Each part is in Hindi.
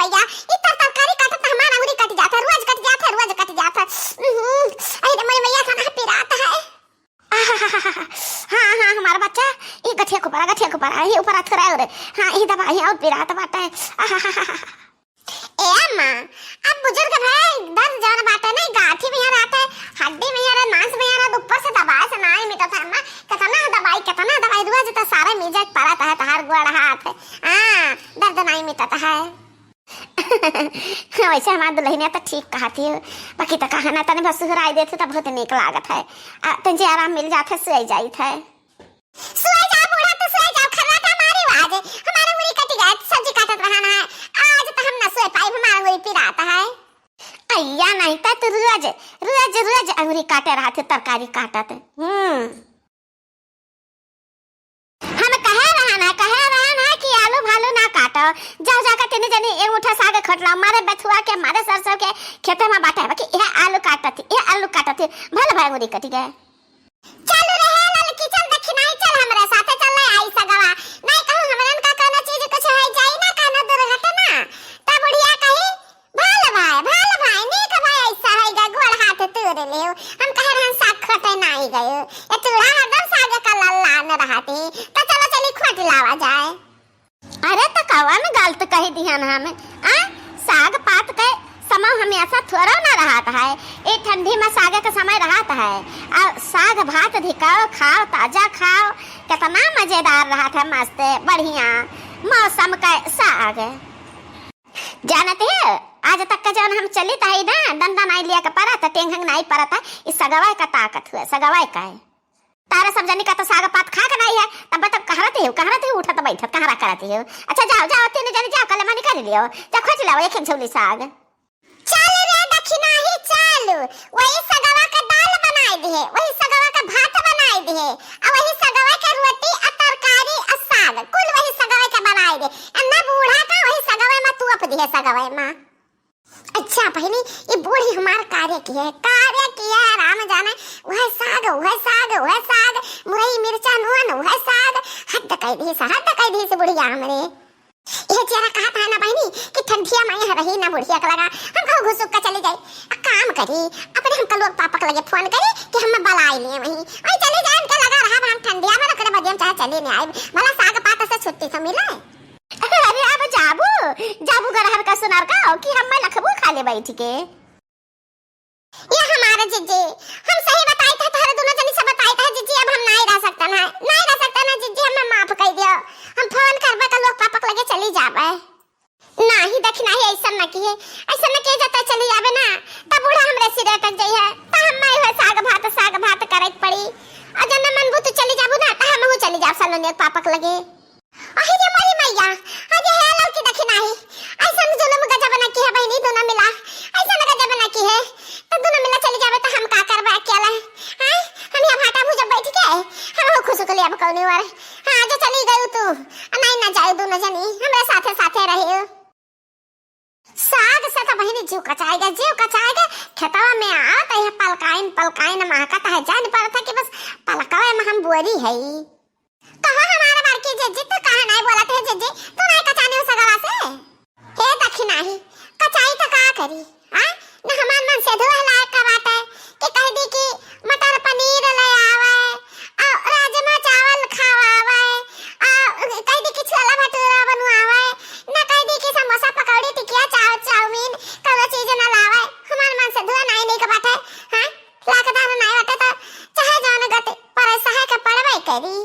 मैया इतना तरकारी काटत हमारा उरी कट जाता रोज कट जाता रोज कट जाता। अरे मोरी मैया खाना पिराता है। हाँ हाँ हमारा बच्चा ये गठिया को पड़ा ये ऊपर हाथ कराए रे। हाँ ये दबा ये और पिराता बाटा है। ए अम्मा अब बुजुर्ग भाई दर्द जौन बाटा नहीं गाठी में यहाँ रहता है हड्डी में यहाँ मांस में यहाँ ऊपर से दबाए से नहीं मिटा था अम्मा कितना दवाई रोज तो सारा मिजाज पड़ा है तहार गोड़ हाथ हाँ दर्द नहीं मिटता है। वैसे हमारा दुल्हनिया तो ठीक कहती है बाकी तो कहना तने बस सुहराई देते तो बहुत नीक लागत है तंजे आराम मिल जाता सोई जाइत है। सोई जा बूढ़ा तो सोई जा खर्राटा मारी आज हमारा उरी कट गया सब्जी काटत रहना है आज तो हम न सोई पाई हमारा उरी पिराता है। अय्या नहीं तो तू रोज अंगुरी काटे रहते तरकारी काटत। हम कहे रहना कि आलू भालू ना काटो जाओ जाकर तेने जनी एक मुठा साग खटला मारे बथुआ के मारे सरसों के खेते में बाटा है कि यह आलू काटत भले भाई अंगुरी कट गए। चल रहे लड़की चल दक्षिणाई चल हमरे साथे चल आई सगवा नहीं कहूं हमरन का कोनो चीज कुछ है जाई ना काना दुर्घटना त बुढ़िया कही भाल भाई नीक भाई ऐसा है गा गोड़ हाथ तोड़ ले हम कह रहन साग खटे नहीं गए ए चूड़ा हरदम साग का लल्ला न रहती त चलो चली खट लावा जाए। अरे त कवा में गलत कही दिहन हमें साग पात के समय हमेशा थोड़ा ना रहता है ये ठंडी में साग का समय रहता है और साग भात धिकाओ खाओ ताजा खाओ कितना मजेदार रहा था मस्त बढ़िया मौसम का साग जानते है आज तक का जब हम चली था ना डंडा नहीं लिया का पड़ा था टेंग नहीं पड़ा था इस सगवाई का ताकत हुआ सगवाई का है तारा सब जनी का तो साग पात खा के नहीं है तब तक कहते हो उठा तो बैठा कहाँ करती हो। अच्छा जाओ तीन जनी जाओ कल मनी कर लियो जा खोज लाओ एक झोली साग चल रे दक्षिणा ही चल वही सगवा का दाल बनाई दी है वही सगवा का भात बनाई दी है और वही सगवा का रोटी और तरकारी और साग कुल वही सगवा का बनाई दे अन्ना बूढ़ा का वही सगवा में तू अप दी है सगवा में। अच्छा पहले ये बूढ़ी हमार कार्य किया राम जाने वह साग मुरई मिर्चा नून वह साग हद कह दी से बुढ़िया हमरे ये चेहरा कहा था ना बहनी कि ठंडिया में यहाँ रही ना बुढ़िया का लगा हम कहो घुसुक का चले जाए काम करी अपने हम लोग पापा के लगे फोन करे कि हम बलाई लिए वहीं चले जाए उनका लगा रहा हम ठंडिया में रखने बदियम चाहे चले नहीं आए भला साग पात से छुट्टी तो मिले। अरे अब जाबू गरहर का सुनार का कि हम मैं लखबू खा ले बैठ के ये हमारे जिज्जी हम सही बताई था थारे दोनों जनी से बताई था जिज्जी अब हम नहीं रह सकता ना जिज्जी हमें माफ कर दियो हम फोन करबे का लोग पापा लगे चली जाबे नहीं दक्षिणा ही ऐसा न किए जाता चली जाबे ना तब बूढ़ा हमरे सिरे टक जाई है त हम मैं है साग भात करे पड़ी और जब मन बु तू चली जाबू ना त हम हूं चली जाब सलोने पापा लगे। अरे मोरी मैया अरे हे लड़की दक्षिणा ही ऐसा जुलम गजब न की है बहनी दोनों मिला ऐसा गजब न की है तो दोनों मिला चली जाबे तो हम का करबे अकेला हां हम यहां भाटा भुज बैठ के हम खुश हो ले अब कौनी वार हां जो चली गई तू नहीं ना जाए दोनों जनी हमरे साथे रहे साग से तो बहनी जीव कचाएगा खेतवा में आ तो यह पलकाइन महकता है जान पर था कि बस पलकावे में हम बुरी है कहा हमारा बार की जज्जी तो कहा नहीं बोला थे जज्जी तू नहीं कचाने हो सगवा से हे दक्षिणा ही कचाई तो का करी हां न हमार मन से धोए लायक का बात है कि कह दी कि मटर पनीर ले आवे और राजमा चावल खावावे और कह दी कि छोला भटूरा बनवावे न कह दी कि समोसा पकौड़ी टिकिया चाउमीन कोनो चीज न लावे हमार मन से धोए नहीं का बात है हां लाकदार नहीं होते तो चाहे जान गते पर ऐसा है कि पड़वे करी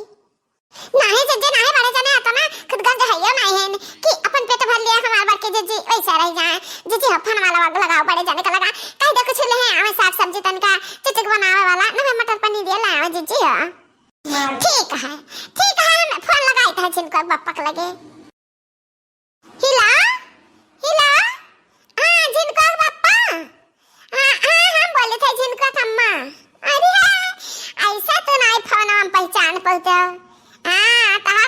नहीं जज्जी नहीं बड़े जने आता ना खुद गंज है यो नहीं है कि अपन पेट भर लिया हमार बार के जज्जी वैसा रह जाए जज्जी हफन वाला वग लगाओ बड़े जने का लगा कह दे कुछ ले हमें साग सब्जी तन का चिचक बनावे वाला ना मटर पनीर दिया लाओ जज्जी हां ठीक है मैं फोन लगाई था जिनको पापा के लगे हिला हां जिनको पापा हां हम बोले थे जिनको अम्मा अरे ऐसा तो नहीं फोन हम पहचान पाते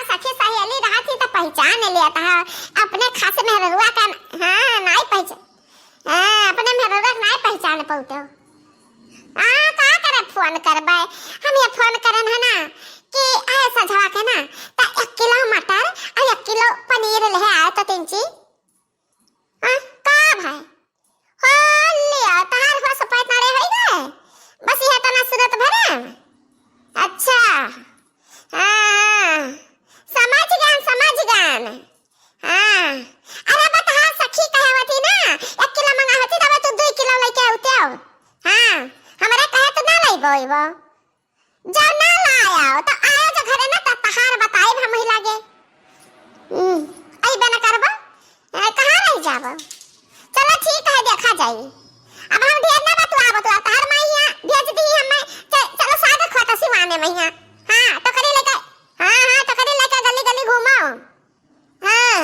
सखी सहेली रहा थी तो पहचान लिया था अपने खास मेहरुआ का हां नहीं पहचान अपने मेहरुआ नहीं पहचान पाते का करे फोन करबे हम ये फोन करन है ना कि ऐसा झवा के ना तो 1 किलो मटर और 1 किलो पनीर ले आए तो 3 चीज होई वो जब ना लाया तो आया जो घरे ना त तहार बताई हम ही लागे आई बना करबा कहां रह जाबा चलो ठीक है देखा जाई अब हम ढेर ना बतवा तहार मैया भेज दी हमें चलो साग खाता सिवाने मैया हां तो करे लेके हां तो करे लेके गली गली घूमो हां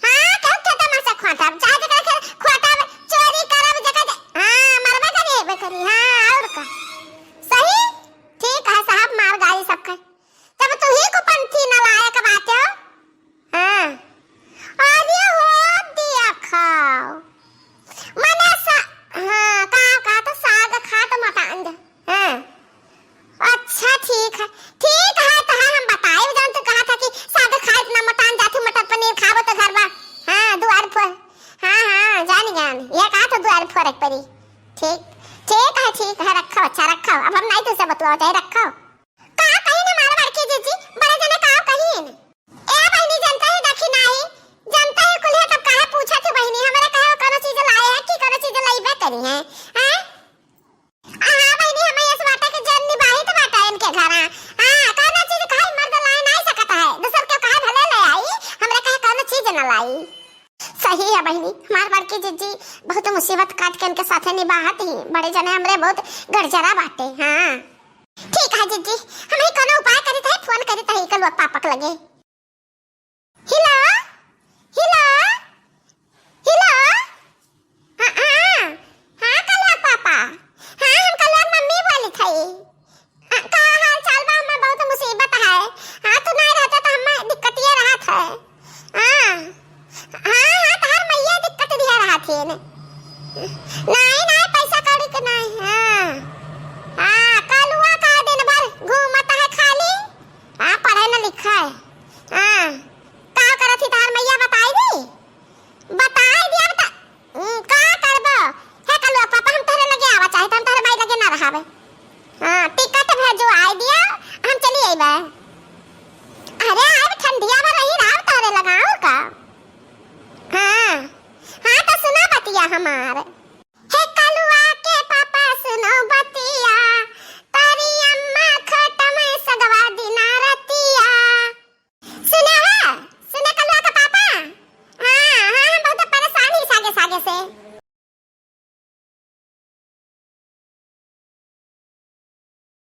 हां कब खेता में से खाता चाहे जगह खाता चोरी करब जगह हां मरबे करी हां और का सही ठीक है साहब मार गाड़ी सबका तब तू ही को पंथी न लायक बात हो हां अरे हो दिया खाओ मने सा हां का तो साग खा तो मत अंद हां अच्छा ठीक है तो हम बताए जान तो कहा था कि साग खा इतना मटान जाती मटर पनीर खाबो तो घर बा हां द्वार पर हां जान ये कहा तो द्वार पर एक परी ठीक है रखो अच्छा रखो अब हम नहीं तुझसे बतलाओ चाहे रखो कहा कहीं ना मार मार के जीजी बड़े जने कहा कहीं ए बहनी जनता है देखी नहीं जनता है कुल है तब काहे पूछा थी बहनी हमारे कहे कोनो चीज लाए है कि कोनो चीज लाइबे करी है हैं हां बहनी हमें इस बात के जन निभाई तो बात है इनके घर हां कोनो चीज काहे मर्द लाए नहीं सकता है दूसर के कहे भले ले आई हमरे कहे कोनो चीज न लाई सही है बहनी हमार बड़की जीजी बहुत मुसीबत काट के इनके साथे निभात ही बड़े जने हमरे बहुत गरजरा बाटे हां ठीक है जीजी हम ही कोनो उपाय करत है फोन करत है कल पापक लगे हिला हां कल पापा हां हम कल मम्मी बोली थई का हाल चाल बा में बहुत मुसीबत है हां तू नहीं रहता तो हम दिक्कत ये रहत है हां थे नहीं पैसा कौड़ी के नहीं हां कलुआ का दिन भर घूमता है खाली हां पढ़े न लिखा है हां का करत थी तार मैया बताई दिया बता का करबो हे कलुआ पापा हम तोरे लगे आवा चाहे हम तोरे भाई लगे ना रहावे हां टिकट भेजो आई दिया हम चली आइबा अरे अब ठंडिया में रही राव तोरे लगाओ का हां तो सुना बतिया हमारे